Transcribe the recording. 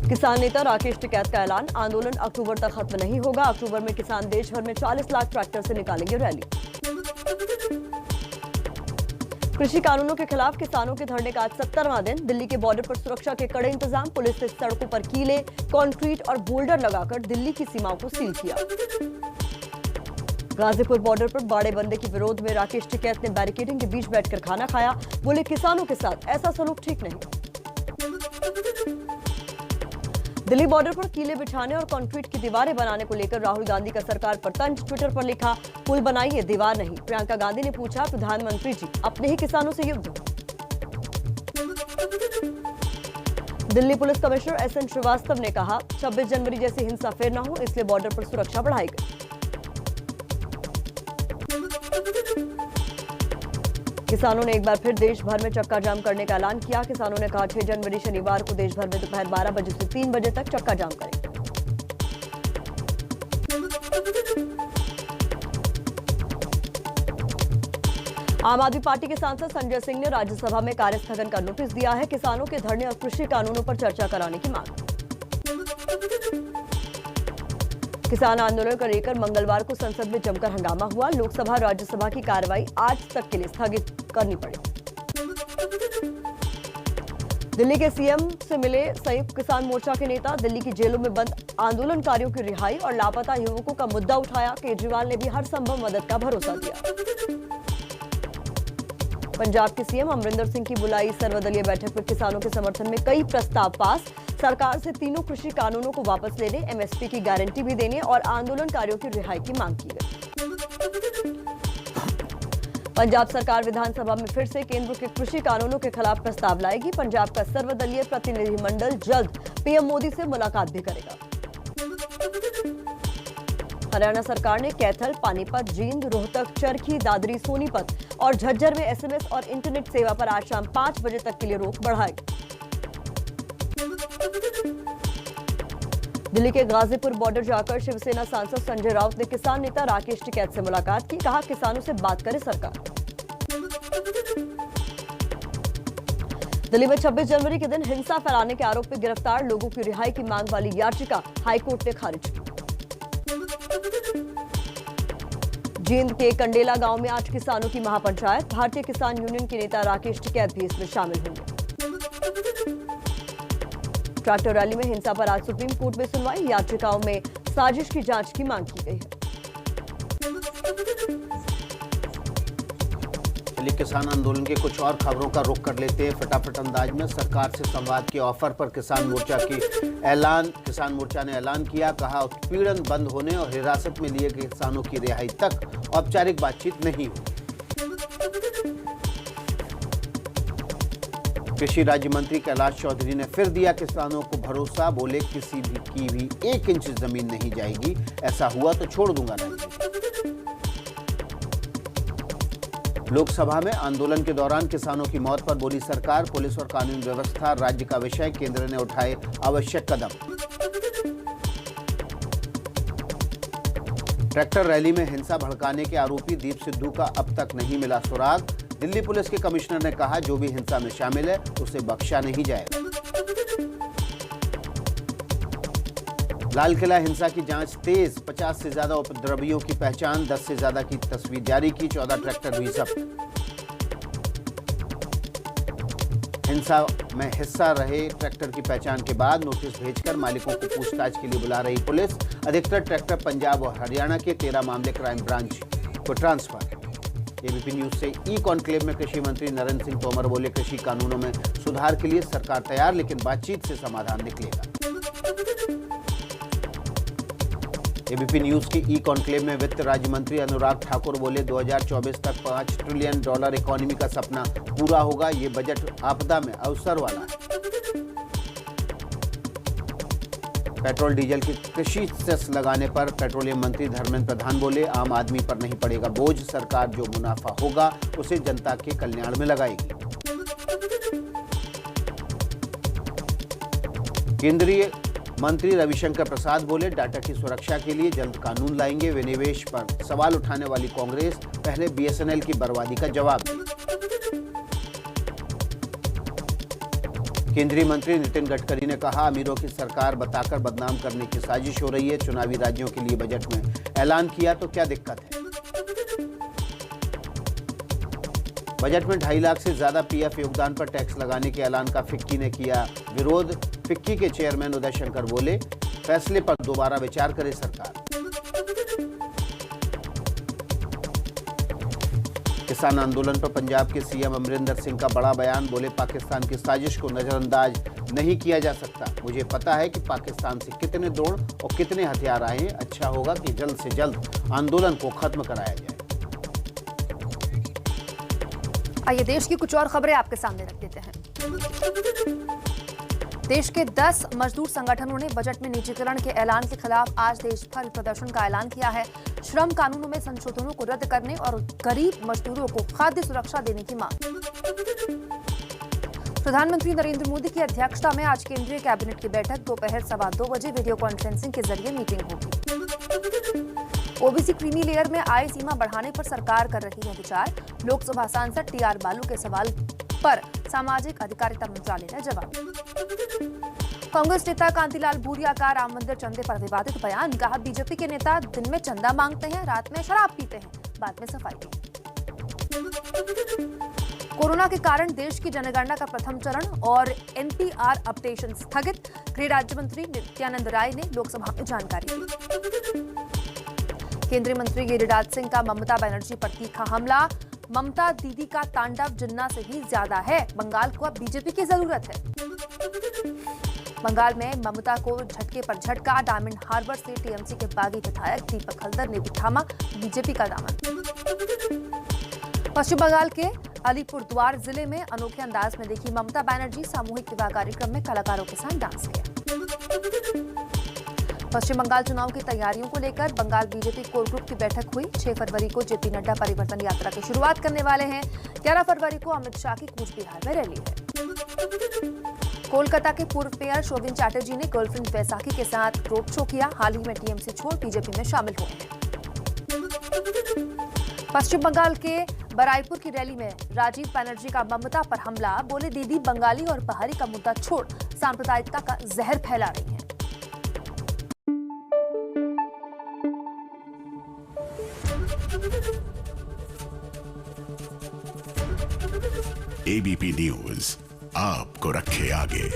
किसान नेता राकेश टिकैत का ऐलान, आंदोलन अक्टूबर तक खत्म नहीं होगा। अक्टूबर में किसान देश भर में 40 लाख ट्रैक्टर से निकालेंगे रैली। कृषि कानूनों के खिलाफ किसानों के धरने का आज 70वां दिन। दिल्ली के बॉर्डर पर सुरक्षा के कड़े इंतजाम। पुलिस ने सड़कों पर कीले, कंक्रीट और बोल्डर लगाकर दिल्ली की सीमाओं को सील किया। गाजीपुर बॉर्डर पर बाड़ेबंदी के विरोध में राकेश टिकैत ने बैरिकेडिंग के बीच बैठकर खाना खाया। बोले, किसानों के साथ ऐसा सलूक ठीक नहीं। दिल्ली बॉर्डर पर कीले बिछाने और कंक्रीट की दीवारें बनाने को लेकर राहुल गांधी का सरकार पर तंज। ट्विटर पर लिखा, पुल बनाइए, दीवार नहीं। प्रियंका गांधी ने पूछा, प्रधानमंत्री जी अपने ही किसानों से युद्ध। Delhi police commissioner SN Shrivastava ने कहा, 26 जनवरी जैसी हिंसा फिर न हो, इसलिए बॉर्डर पर सुरक्षा बढ़ाई गई। किसानों ने एक बार फिर देश भर में चक्का जाम करने का ऐलान किया। किसानों ने कहा, 6 जनवरी शनिवार को देश भर में दोपहर 12 बजे से 3 बजे तक चक्का जाम करेंगे। आम आदमी पार्टी के सांसद संजय सिंह ने राज्यसभा में कार्यस्थगन का नोटिस दिया है। किसानों के धरने और कृषि कानूनों पर चर्चा कराने की मांग। किसान आंदोलन को लेकर मंगलवार को संसद में जमकर हंगामा हुआ। लोकसभा राज्यसभा की कार्रवाई आज तक के लिए स्थगित करनी पड़ी। दिल्ली के सीएम से मिले संयुक्त किसान मोर्चा के नेता। दिल्ली की जेलों में बंद आंदोलनकारियों की रिहाई और लापता युवकों का मुद्दा उठाया। केजरीवाल ने भी हर संभव मदद का भरोसा दिया। पंजाब के सीएम अमरिंदर सिंह की बुलाई सर्वदलीय बैठक में किसानों के समर्थन में कई प्रस्ताव पास। सरकार से तीनों कृषि कानूनों को वापस लेने, एमएसपी की गारंटी भी देने और आंदोलनकारियों की रिहाई की मांग की गई। पंजाब सरकार विधानसभा में फिर से केंद्र के कृषि कानूनों के खिलाफ प्रस्ताव लाएगी। पंजाब का सर्वदलीय प्रतिनिधिमंडल जल्द पीएम मोदी से मुलाकात भी करेगा। हरियाणा सरकार ने कैथल, पानीपत, जींद, रोहतक, चरखी, दादरी, सोनीपत और झज्जर में एसएमएस और इंटरनेट सेवा पर आज शाम 5 बजे तक के लिए रोक बढ़ाई। दिल्ली के गाजीपुर बॉर्डर जाकर शिवसेना सांसद संजय राउत ने किसान नेता राकेश टिकैत से मुलाकात की। कहा, किसानों से बात करे सरकार। दिल्ली में 26 जनवरी के दिन हिंसा फैलाने के आरोप में गिरफ्तार लोगों की रिहाई की मांग वाली याचिका हाईकोर्ट ने खारिज की। जींद के कंडेला गांव में आज किसानों की महापंचायत। भारतीय किसान यूनियन के नेता राकेश टिकैत भी इसमें शामिल होंगे। ट्रैक्टर रैली में हिंसा पर आज सुप्रीम कोर्ट में सुनवाई। याचिकाओं में साजिश की जांच की मांग की गई है। चलिए किसान आंदोलन के कुछ और खबरों का रुख कर लेते हैं फटाफट अंदाज में। सरकार से संवाद के ऑफर पर किसान मोर्चा ने ऐलान किया। कहा, उत्पीड़न बंद होने और हिरासत में लिए गए किसानों की रिहाई तक औपचारिक बातचीत नहीं होगी। कृषि राज्य मंत्री कैलाश चौधरी ने फिर दिया किसानों को भरोसा। बोले, किसी की भी 1 इंच जमीन नहीं जाएगी, ऐसा हुआ तो छोड़ दूंगा राज्य। लोकसभा में आंदोलन के दौरान किसानों की मौत पर बोली सरकार, पुलिस और कानून व्यवस्था राज्य का विषय, केंद्र ने उठाए आवश्यक कदम। ट्रैक्टर रैली में हिंसा भड़काने के आरोपी दीप सिद्धू का अब तक नहीं मिला सुराग। दिल्ली पुलिस के कमिश्नर ने कहा, जो भी हिंसा में शामिल है उसे बख्शा नहीं जाएगा। लाल किला हिंसा की जांच तेज। 50 से ज्यादा उपद्रवियों की पहचान, 10 से ज्यादा की तस्वीर जारी की। 14 ट्रैक्टर भी जब्त। हिंसा में हिस्सा रहे ट्रैक्टर की पहचान के बाद नोटिस भेजकर मालिकों को पूछताछ के लिए बुला रही पुलिस। अधिकतर ट्रैक्टर पंजाब और हरियाणा के 13 मामले क्राइम ब्रांच को ट्रांसफर। एबीपी न्यूज से ई कॉन्क्लेव में कृषि मंत्री नरेंद्र सिंह तोमर बोले, कृषि कानूनों में सुधार के लिए सरकार तैयार, लेकिन बातचीत से समाधान निकलेगा। एबीपी न्यूज की ई कॉन्क्लेव में वित्त राज्य मंत्री अनुराग ठाकुर बोले, 2024 तक $5 ट्रिलियन इकोनॉमी का सपना पूरा होगा। ये बजट आपदा में अवसर वाला है। पेट्रोल डीजल की कृषि सेस लगाने पर पेट्रोलियम मंत्री धर्मेंद्र प्रधान बोले, आम आदमी पर नहीं पड़ेगा बोझ, सरकार जो मुनाफा होगा उसे जनता के कल्याण में लगाएगी। केंद्रीय मंत्री रविशंकर प्रसाद बोले, डाटा की सुरक्षा के लिए जल्द कानून लाएंगे। विनिवेश पर सवाल उठाने वाली कांग्रेस पहले बीएसएनएल की बर्बादी का जवाब दी। केंद्रीय मंत्री नितिन गडकरी ने कहा, अमीरों की सरकार बताकर बदनाम करने की साजिश हो रही है। चुनावी राज्यों के लिए बजट में ऐलान किया तो क्या दिक्कत है। बजट में 2.5 लाख से ज्यादा पीएफ योगदान पर टैक्स लगाने के ऐलान का फिक्की ने किया विरोध। फिक्की के चेयरमैन उदय शंकर बोले, फैसले पर दोबारा विचार करे सरकार। किसान आंदोलन पर पंजाब के सीएम अमरिंदर सिंह का बड़ा बयान। बोले, पाकिस्तान की साजिश को नजरअंदाज नहीं किया जा सकता। मुझे पता है कि पाकिस्तान से कितने ड्रोन और कितने हथियार आए हैं। अच्छा होगा कि जल्द से जल्द आंदोलन को खत्म कराया जाए। आइए देश की कुछ और खबरें आपके सामने रख देते हैं। देश के 10 मजदूर संगठनों ने बजट में निजीकरण के ऐलान के खिलाफ आज देश भर प्रदर्शन का ऐलान किया है। श्रम कानूनों में संशोधनों को रद्द करने और गरीब मजदूरों को खाद्य सुरक्षा देने की मांग। प्रधानमंत्री नरेंद्र मोदी की अध्यक्षता में आज केंद्रीय कैबिनेट की बैठक दोपहर 2:15 बजे वीडियो कॉन्फ्रेंसिंग के जरिए मीटिंग होगी। ओबीसी क्रीमी लेयर में आय सीमा बढ़ाने पर सरकार कर रही है विचार। लोकसभा सांसद टीआर बालू के सवाल पर सामाजिक अधिकारिता मंत्रालय ने जवाब। कांग्रेस नेता कांतिलाल भूरिया का राम मंदिर चंदे पर विवादित बयान। कहा, बीजेपी के नेता दिन में चंदा मांगते हैं, रात में शराब पीते हैं, बाद में सफाई की। कोरोना के कारण देश की जनगणना का प्रथम चरण और एनपीआर अपडेशन स्थगित। गृह राज्य मंत्री नित्यानंद राय ने लोकसभा में जानकारी दी। केंद्रीय मंत्री गिरिराज सिंह का ममता बनर्जी पर तीखा हमला। ममता दीदी का तांडव जिन्ना से भी ज्यादा है। बंगाल को अब बीजेपी की जरूरत है। बंगाल में ममता को झटके पर झटका। डायमंड हार्बर से टीएमसी के बागी विधायक दीपक हल्दर ने भी थामा बीजेपी का दामन। पश्चिम बंगाल के अलीपुरद्वार जिले में अनोखे अंदाज में देखी ममता बनर्जी। सामूहिक विवाह कार्यक्रम में कलाकारों के साथ डांस किया। पश्चिम बंगाल चुनाव की तैयारियों को लेकर बंगाल बीजेपी कोर ग्रुप की बैठक हुई। 6 फरवरी को जेपी नड्डा परिवर्तन यात्रा की शुरुआत करने वाले हैं। 11 फरवरी को अमित शाह की कूच बिहार में रैली है। कोलकाता के पूर्व मेयर शोभिन चैटर्जी ने गर्लफ्रेंड वैसाखी के साथ रोड शो किया। हाल ही में टीएमसी छोड़ बीजेपी में शामिल हुए हैं। पश्चिम बंगाल के बराईपुर की रैली में राजीव बनर्जी का ममता पर हमला। बोले, दीदी बंगाली और पहाड़ी का मुद्दा छोड़ सांप्रदायिकता का जहर फैला रही है। एबीपी न्यूज आपको रखे आगे।